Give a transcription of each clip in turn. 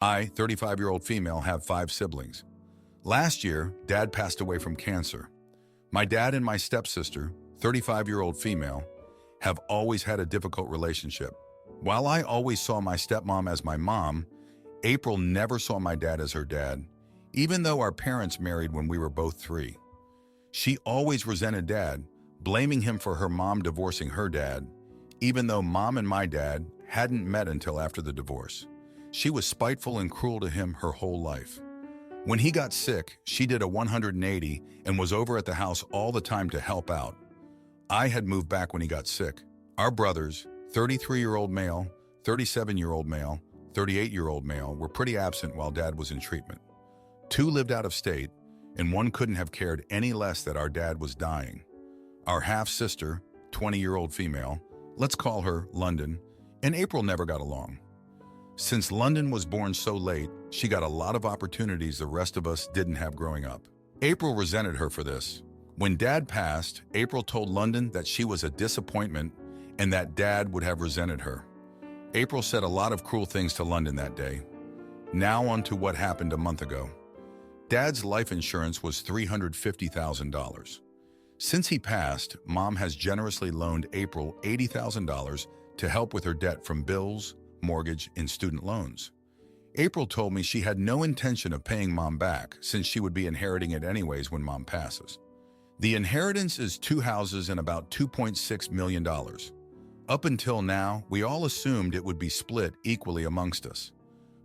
I, 35-year-old female, have 5 siblings. Last year, Dad passed away from cancer. My dad and my stepsister, 35-year-old female, have always had a difficult relationship. While I always saw my stepmom as my mom, April never saw my dad as her dad, even though our parents married when we were both 3. She always resented Dad, blaming him for her mom divorcing her dad, even though Mom and my dad hadn't met until after the divorce. She was spiteful and cruel to him her whole life. When he got sick, she did a 180 and was over at the house all the time to help out. I had moved back when he got sick. Our brothers, 33-year-old male, 37-year-old male, 38-year-old male, were pretty absent while Dad was in treatment. 2 lived out of state, and 1 couldn't have cared any less that our dad was dying. Our half-sister, 20-year-old female, let's call her London, and April never got along. Since London was born so late, she got a lot of opportunities the rest of us didn't have growing up. April resented her for this. When Dad passed, April told London that she was a disappointment and that Dad would have resented her. April said a lot of cruel things to London that day. Now on to what happened a month ago. Dad's life insurance was $350,000. Since he passed, Mom has generously loaned April $80,000 to help with her debt from bills, mortgage, and student loans. April told me she had no intention of paying Mom back since she would be inheriting it anyways when Mom passes. The inheritance is 2 houses and about $2.6 million. Up until now, we all assumed it would be split equally amongst us.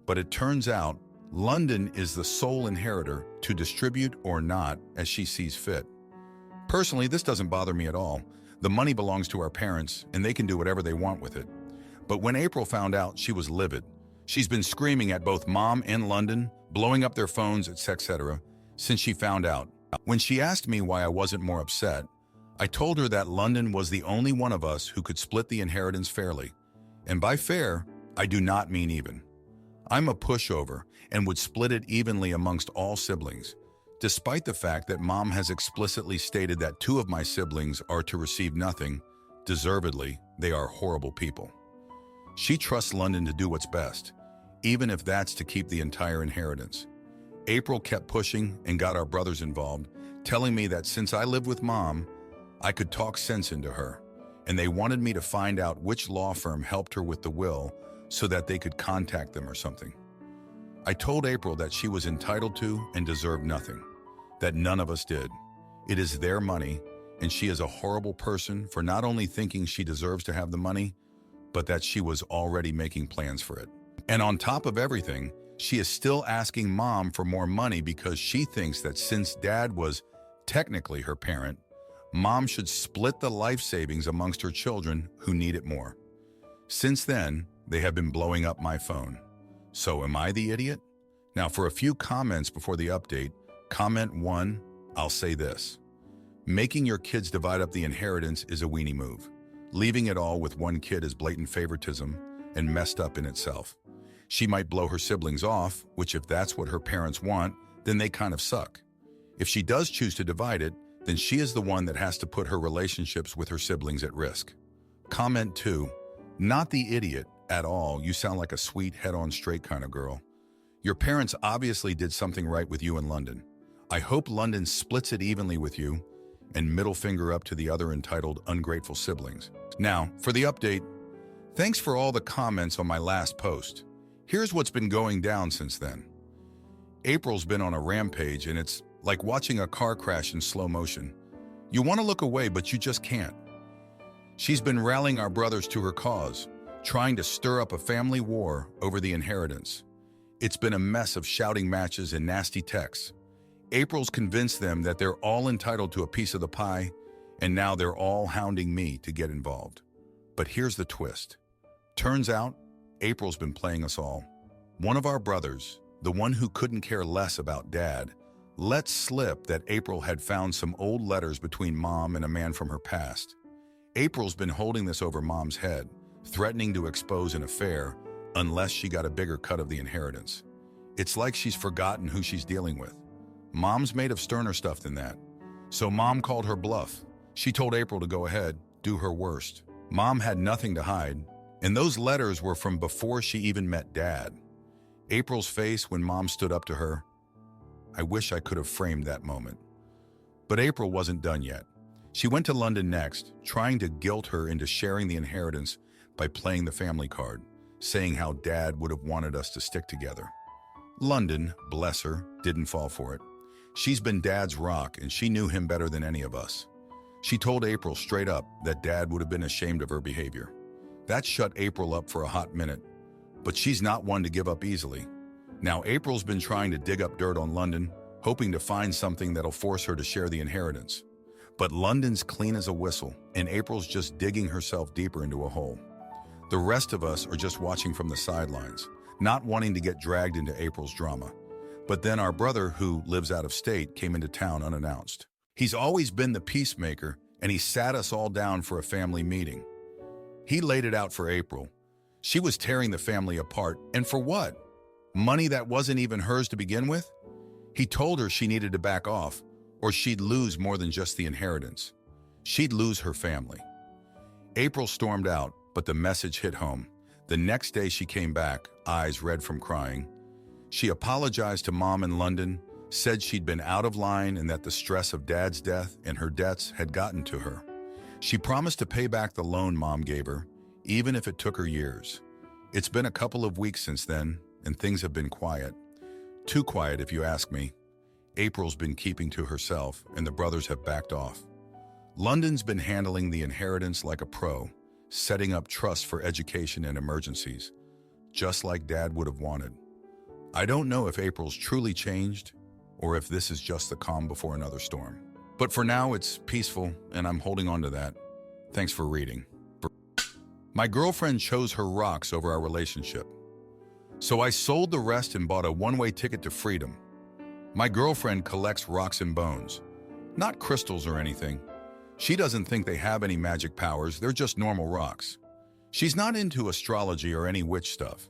But it turns out London is the sole inheritor to distribute or not as she sees fit. Personally, this doesn't bother me at all. The money belongs to our parents, and they can do whatever they want with it. But when April found out, she was livid. She's been screaming at both Mom and London, blowing up their phones, etc., since she found out. When she asked me why I wasn't more upset, I told her that London was the only one of us who could split the inheritance fairly. And by fair, I do not mean even. I'm a pushover and would split it evenly amongst all siblings, despite the fact that Mom has explicitly stated that 2 of my siblings are to receive nothing. Deservedly, they are horrible people. She trusts London to do what's best, even if that's to keep the entire inheritance. April kept pushing and got our brothers involved, telling me that since I lived with Mom, I could talk sense into her, and they wanted me to find out which law firm helped her with the will so that they could contact them or something. I told April that she was entitled to and deserved nothing, that none of us did. It is their money, and she is a horrible person for not only thinking she deserves to have the money, but that she was already making plans for it. And on top of everything, she is still asking Mom for more money because she thinks that since Dad was technically her parent, Mom should split the life savings amongst her children who need it more. Since then, they have been blowing up my phone. So am I the idiot? Now for a few comments before the update, comment 1, I'll say this. Making your kids divide up the inheritance is a weenie move. Leaving it all with 1 kid is blatant favoritism and messed up in itself. She might blow her siblings off, which if that's what her parents want, then they kind of suck. If she does choose to divide it, then she is the one that has to put her relationships with her siblings at risk. Comment 2, not the idiot at all. You sound like a sweet, head-on straight kind of girl. Your parents obviously did something right with you in London. I hope London splits it evenly with you, and middle finger up to the other entitled, ungrateful siblings. Now, for the update, thanks for all the comments on my last post. Here's what's been going down since then. April's been on a rampage, and it's like watching a car crash in slow motion. You want to look away, but you just can't. She's been rallying our brothers to her cause, trying to stir up a family war over the inheritance. It's been a mess of shouting matches and nasty texts. April's convinced them that they're all entitled to a piece of the pie, and now they're all hounding me to get involved. But here's the twist. Turns out, April's been playing us all. One of our brothers, the one who couldn't care less about Dad, let slip that April had found some old letters between Mom and a man from her past. April's been holding this over Mom's head, threatening to expose an affair unless she got a bigger cut of the inheritance. It's like she's forgotten who she's dealing with. Mom's made of sterner stuff than that. So Mom called her bluff. She told April to go ahead, do her worst. Mom had nothing to hide, and those letters were from before she even met Dad. April's face when Mom stood up to her. I wish I could have framed that moment. But April wasn't done yet. She went to London next, trying to guilt her into sharing the inheritance by playing the family card, saying how Dad would have wanted us to stick together. London, bless her, didn't fall for it. She's been Dad's rock and she knew him better than any of us. She told April straight up that Dad would have been ashamed of her behavior. That shut April up for a hot minute, but she's not one to give up easily. Now April's been trying to dig up dirt on London, hoping to find something that'll force her to share the inheritance. But London's clean as a whistle, and April's just digging herself deeper into a hole. The rest of us are just watching from the sidelines, not wanting to get dragged into April's drama. But then our brother, who lives out of state, came into town unannounced. He's always been the peacemaker, and he sat us all down for a family meeting. He laid it out for April. She was tearing the family apart, and for what? Money that wasn't even hers to begin with? He told her she needed to back off, or she'd lose more than just the inheritance. She'd lose her family. April stormed out, but the message hit home. The next day she came back, eyes red from crying. She apologized to Mom in London, said she'd been out of line and that the stress of Dad's death and her debts had gotten to her. She promised to pay back the loan Mom gave her, even if it took her years. It's been a couple of weeks since then, and things have been quiet. Too quiet, if you ask me. April's been keeping to herself, and the brothers have backed off. London's been handling the inheritance like a pro, setting up trusts for education and emergencies, just like Dad would have wanted. I don't know if April's truly changed, or if this is just the calm before another storm. But for now, it's peaceful, and I'm holding on to that. Thanks for reading. My girlfriend chose her rocks over our relationship. So I sold the rest and bought a one-way ticket to freedom. My girlfriend collects rocks and bones, not crystals or anything. She doesn't think they have any magic powers, they're just normal rocks. She's not into astrology or any witch stuff.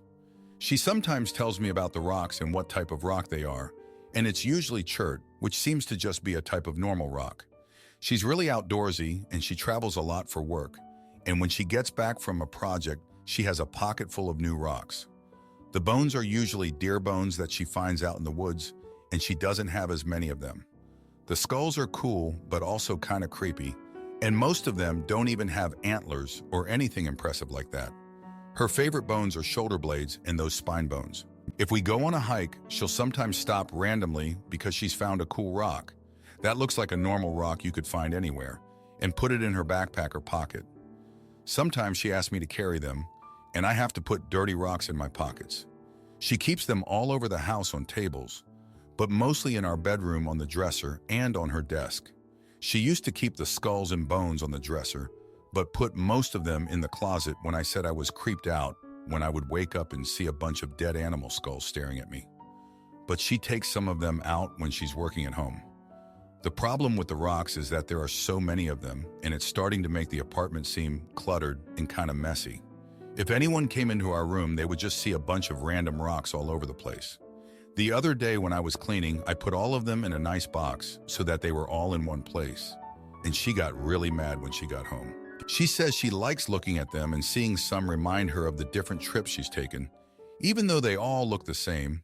She sometimes tells me about the rocks and what type of rock they are, and it's usually chert, which seems to just be a type of normal rock. She's really outdoorsy and she travels a lot for work, and when she gets back from a project, she has a pocket full of new rocks. The bones are usually deer bones that she finds out in the woods, and she doesn't have as many of them. The skulls are cool, but also kind of creepy, and most of them don't even have antlers or anything impressive like that. Her favorite bones are shoulder blades and those spine bones. If we go on a hike, she'll sometimes stop randomly because she's found a cool rock. That looks like a normal rock you could find anywhere, and put it in her backpack or pocket. Sometimes she asks me to carry them, and I have to put dirty rocks in my pockets. She keeps them all over the house on tables, but mostly in our bedroom on the dresser and on her desk. She used to keep the skulls and bones on the dresser, but put most of them in the closet when I said I was creeped out when I would wake up and see a bunch of dead animal skulls staring at me. But she takes some of them out when she's working at home. The problem with the rocks is that there are so many of them, and it's starting to make the apartment seem cluttered and kind of messy. If anyone came into our room, they would just see a bunch of random rocks all over the place. The other day when I was cleaning, I put all of them in a nice box so that they were all in one place, and she got really mad when she got home. She says she likes looking at them and seeing some remind her of the different trips she's taken, even though they all look the same,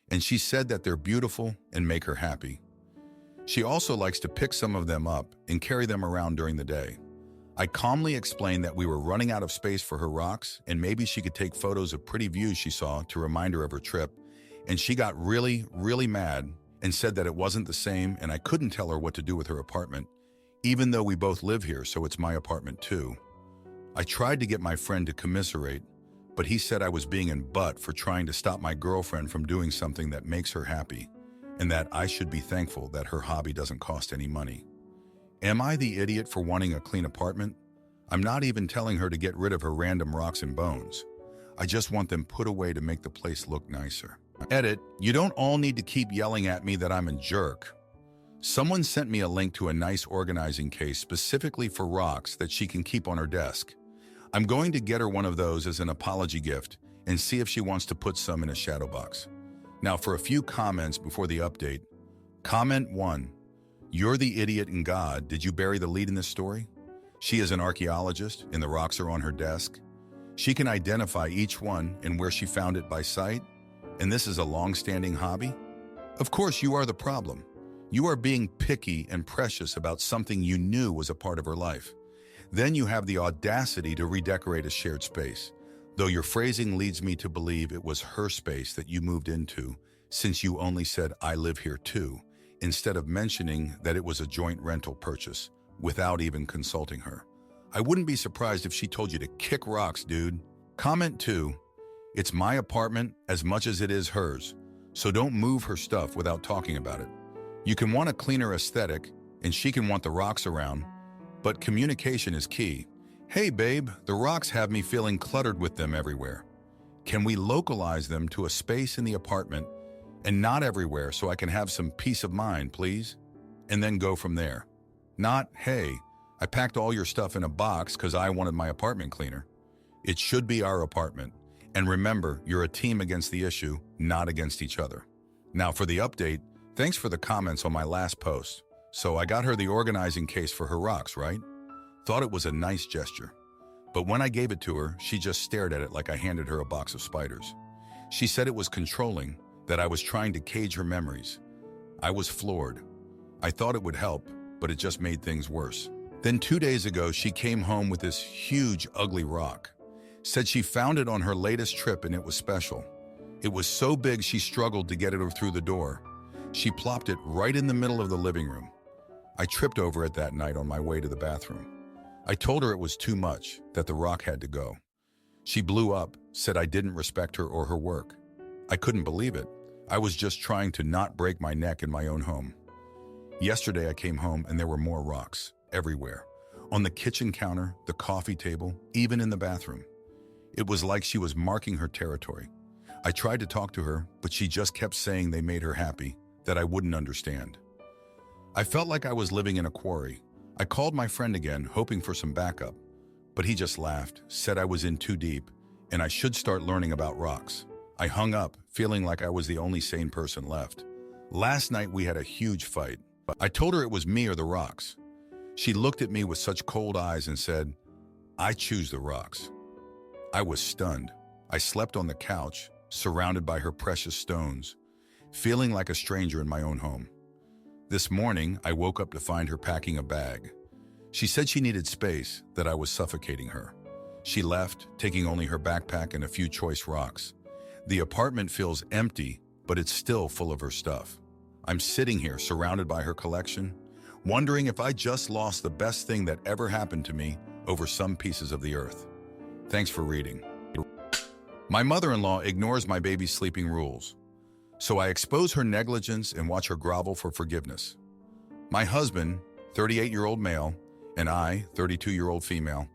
and she said that they're beautiful and make her happy. She also likes to pick some of them up and carry them around during the day. I calmly explained that we were running out of space for her rocks and maybe she could take photos of pretty views she saw to remind her of her trip, and she got really, really mad and said that it wasn't the same and I couldn't tell her what to do with her apartment, even though we both live here, so it's my apartment too. I tried to get my friend to commiserate, but he said I was being in butt for trying to stop my girlfriend from doing something that makes her happy, and that I should be thankful that her hobby doesn't cost any money. Am I the idiot for wanting a clean apartment? I'm not even telling her to get rid of her random rocks and bones. I just want them put away to make the place look nicer. Edit, you don't all need to keep yelling at me that I'm a jerk. Someone sent me a link to a nice organizing case specifically for rocks that she can keep on her desk. I'm going to get her one of those as an apology gift and see if she wants to put some in a shadow box. Now for a few comments before the update. Comment 1. You're the idiot in God. Did you bury the lead in this story? She is an archaeologist and the rocks are on her desk. She can identify each one and where she found it by sight. And this is a long-standing hobby? Of course, you are the problem. You are being picky and precious about something you knew was a part of her life. Then you have the audacity to redecorate a shared space, though your phrasing leads me to believe it was her space that you moved into, since you only said, "I live here too," instead of mentioning that it was a joint rental purchase, without even consulting her. I wouldn't be surprised if she told you to kick rocks, dude. Comment 2, it's my apartment as much as it is hers, so don't move her stuff without talking about it. You can want a cleaner aesthetic, and she can want the rocks around, but communication is key. Hey babe, the rocks have me feeling cluttered with them everywhere. Can we localize them to a space in the apartment and not everywhere so I can have some peace of mind, please? And then go from there. Not, hey, I packed all your stuff in a box because I wanted my apartment cleaner. It should be our apartment. And remember, you're a team against the issue, not against each other. Now for the update, thanks for the comments on my last post. So I got her the organizing case for her rocks, right? Thought it was a nice gesture. But when I gave it to her, she just stared at it like I handed her a box of spiders. She said it was controlling, that I was trying to cage her memories. I was floored. I thought it would help, but it just made things worse. Then 2 days ago, she came home with this huge, ugly rock. Said she found it on her latest trip and it was special. It was so big she struggled to get it through the door. She plopped it right in the middle of the living room. I tripped over it that night on my way to the bathroom. I told her it was too much, that the rock had to go. She blew up, said I didn't respect her or her work. I couldn't believe it. I was just trying to not break my neck in my own home. Yesterday I came home and there were more rocks, everywhere. On the kitchen counter, the coffee table, even in the bathroom. It was like she was marking her territory. I tried to talk to her, but she just kept saying they made her happy, that I wouldn't understand. I felt like I was living in a quarry. I called my friend again, hoping for some backup, but he just laughed, said I was in too deep, and I should start learning about rocks. I hung up, feeling like I was the only sane person left. Last night we had a huge fight. I told her it was me or the rocks. She looked at me with such cold eyes and said, "I choose the rocks." I was stunned. I slept on the couch, surrounded by her precious stones, feeling like a stranger in my own home. This morning, I woke up to find her packing a bag. She said she needed space, that I was suffocating her. She left, taking only her backpack and a few choice rocks. The apartment feels empty, but it's still full of her stuff. I'm sitting here, surrounded by her collection, wondering if I just lost the best thing that ever happened to me over some pieces of the earth. Thanks for reading. My mother-in-law ignores my baby's sleeping rules, so I expose her negligence and watch her grovel for forgiveness. My husband, 38-year-old male, and I, 32-year-old female,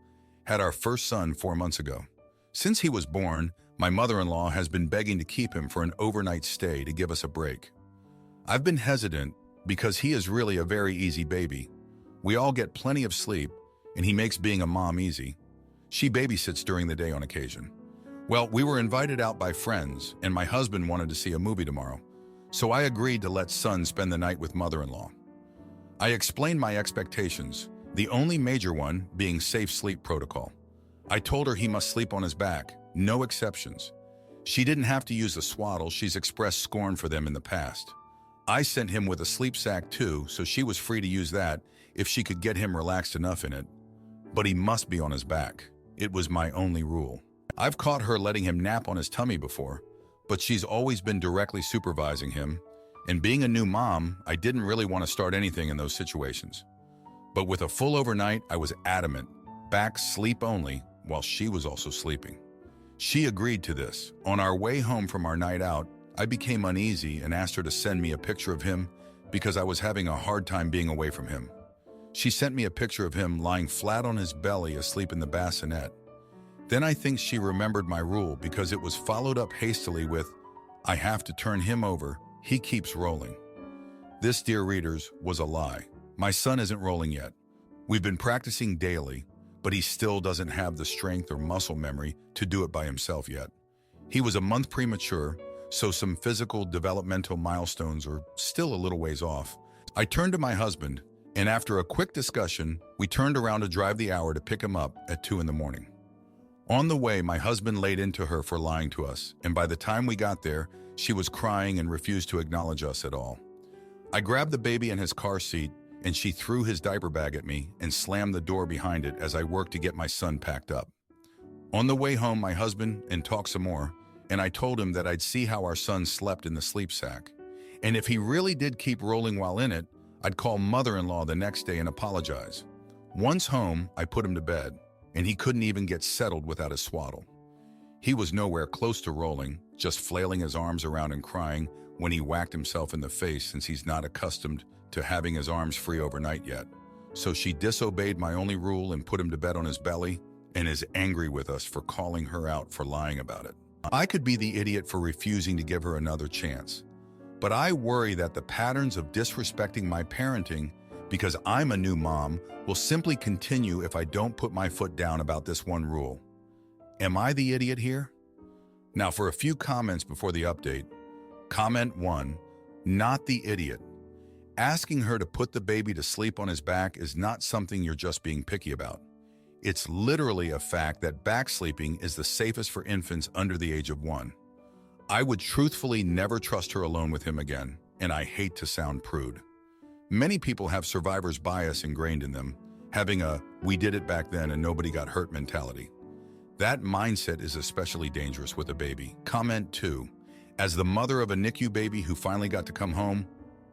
had our first son 4 months ago. Since he was born, my mother-in-law has been begging to keep him for an overnight stay to give us a break. I've been hesitant because he is really a very easy baby. We all get plenty of sleep, and he makes being a mom easy. She babysits during the day on occasion. Well, we were invited out by friends, and my husband wanted to see a movie tomorrow, so I agreed to let son spend the night with mother-in-law. I explained my expectations, the only major one being safe sleep protocol. I told her he must sleep on his back, no exceptions. She didn't have to use the swaddle, she's expressed scorn for them in the past. I sent him with a sleep sack too, so she was free to use that if she could get him relaxed enough in it. But he must be on his back. It was my only rule. I've caught her letting him nap on his tummy before, but she's always been directly supervising him, and being a new mom, I didn't really want to start anything in those situations. But with a full overnight, I was adamant, back sleep only, while she was also sleeping. She agreed to this. On our way home from our night out, I became uneasy and asked her to send me a picture of him because I was having a hard time being away from him. She sent me a picture of him lying flat on his belly asleep in the bassinet. Then I think she remembered my rule because it was followed up hastily with, "I have to turn him over, he keeps rolling." This, dear readers, was a lie. My son isn't rolling yet. We've been practicing daily, but he still doesn't have the strength or muscle memory to do it by himself yet. He was a month premature, so some physical developmental milestones are still a little ways off. I turned to my husband, and after a quick discussion, we turned around to drive the hour to pick him up at 2 in the morning. On the way, my husband laid into her for lying to us, and by the time we got there, She was crying and refused to acknowledge us at all. I grabbed the baby in his car seat, and she threw his diaper bag at me and slammed the door behind it as I worked to get my son packed up. On the way home, my husband and talked some more, and I told him that I'd see how our son slept in the sleep sack. And if he really did keep rolling while in it, I'd call mother-in-law the next day and apologize. Once home, I put him to bed, and he couldn't even get settled without his swaddle. He was nowhere close to rolling, just flailing his arms around and crying when he whacked himself in the face since he's not accustomed to having his arms free overnight yet. So she disobeyed my only rule and put him to bed on his belly and is angry with us for calling her out for lying about it. I could be the idiot for refusing to give her another chance, but I worry that the patterns of disrespecting my parenting because I'm a new mom will simply continue if I don't put my foot down about this one rule. Am I the idiot here? Now for a few comments before the update. Comment 1, not the idiot. Asking her to put the baby to sleep on his back is not something you're just being picky about. It's literally a fact that back sleeping is the safest for infants under the age of 1. I would truthfully never trust her alone with him again, and I hate to sound prude. Many people have survivor's bias ingrained in them, having a "we did it back then and nobody got hurt" mentality. That mindset is especially dangerous with a baby. Comment 2. As the mother of a NICU baby who finally got to come home,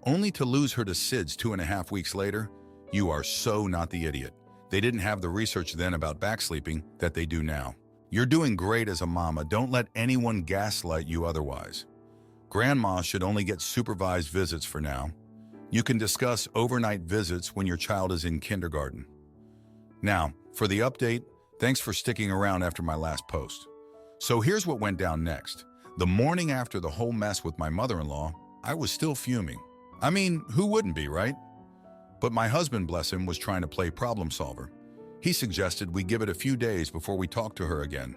only to lose her to SIDS 2.5 weeks later, you are so not the idiot. They didn't have the research then about back sleeping that they do now. You're doing great as a mama. Don't let anyone gaslight you otherwise. Grandma should only get supervised visits for now. You can discuss overnight visits when your child is in kindergarten. Now, for the update, thanks for sticking around after my last post. So here's what went down next. The morning after the whole mess with my mother-in-law, I was still fuming. I mean, who wouldn't be, right? But my husband, bless him, was trying to play problem solver. He suggested we give it a few days before we talk to her again.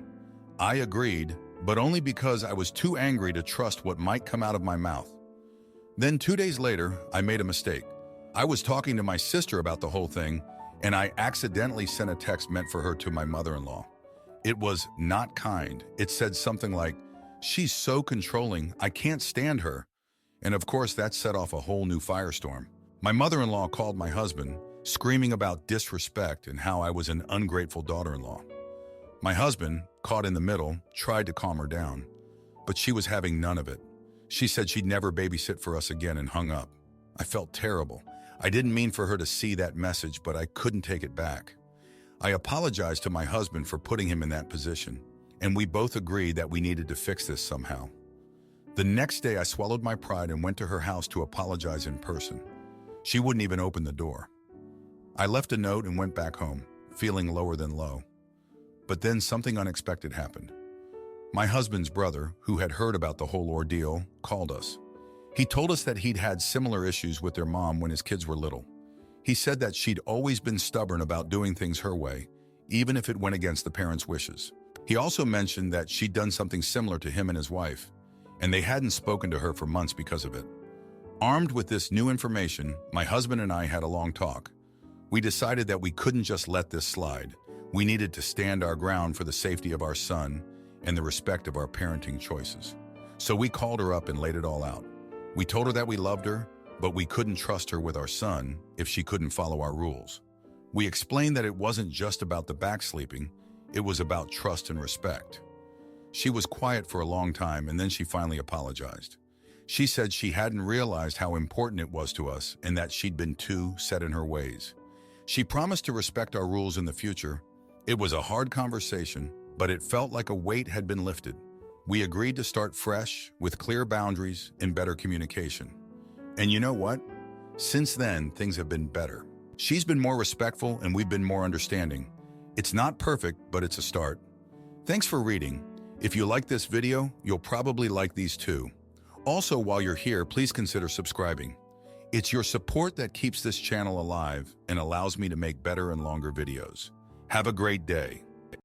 I agreed, but only because I was too angry to trust what might come out of my mouth. Then 2 days later, I made a mistake. I was talking to my sister about the whole thing, and I accidentally sent a text meant for her to my mother-in-law. It was not kind. It said something like, "She's so controlling, I can't stand her." And of course, that set off a whole new firestorm. My mother-in-law called my husband, screaming about disrespect and how I was an ungrateful daughter-in-law. My husband, caught in the middle, tried to calm her down, but she was having none of it. She said she'd never babysit for us again and hung up. I felt terrible. I didn't mean for her to see that message, but I couldn't take it back. I apologized to my husband for putting him in that position, and we both agreed that we needed to fix this somehow. The next day, I swallowed my pride and went to her house to apologize in person. She wouldn't even open the door. I left a note and went back home, feeling lower than low. But then something unexpected happened. My husband's brother, who had heard about the whole ordeal, called us. He told us that he'd had similar issues with their mom when his kids were little. He said that she'd always been stubborn about doing things her way, even if it went against the parents' wishes. He also mentioned that she'd done something similar to him and his wife, and they hadn't spoken to her for months because of it. Armed with this new information, my husband and I had a long talk. We decided that we couldn't just let this slide. We needed to stand our ground for the safety of our son and the respect of our parenting choices. So we called her up and laid it all out. We told her that we loved her, but we couldn't trust her with our son if she couldn't follow our rules. We explained that it wasn't just about the back sleeping, it was about trust and respect. She was quiet for a long time, and then she finally apologized. She said she hadn't realized how important it was to us and that she'd been too set in her ways. She promised to respect our rules in the future. It was a hard conversation, but it felt like a weight had been lifted. We agreed to start fresh, with clear boundaries and better communication. And you know what? Since then, things have been better. She's been more respectful and we've been more understanding. It's not perfect, but it's a start. Thanks for reading. If you like this video, you'll probably like these too. Also, while you're here, please consider subscribing. It's your support that keeps this channel alive and allows me to make better and longer videos. Have a great day.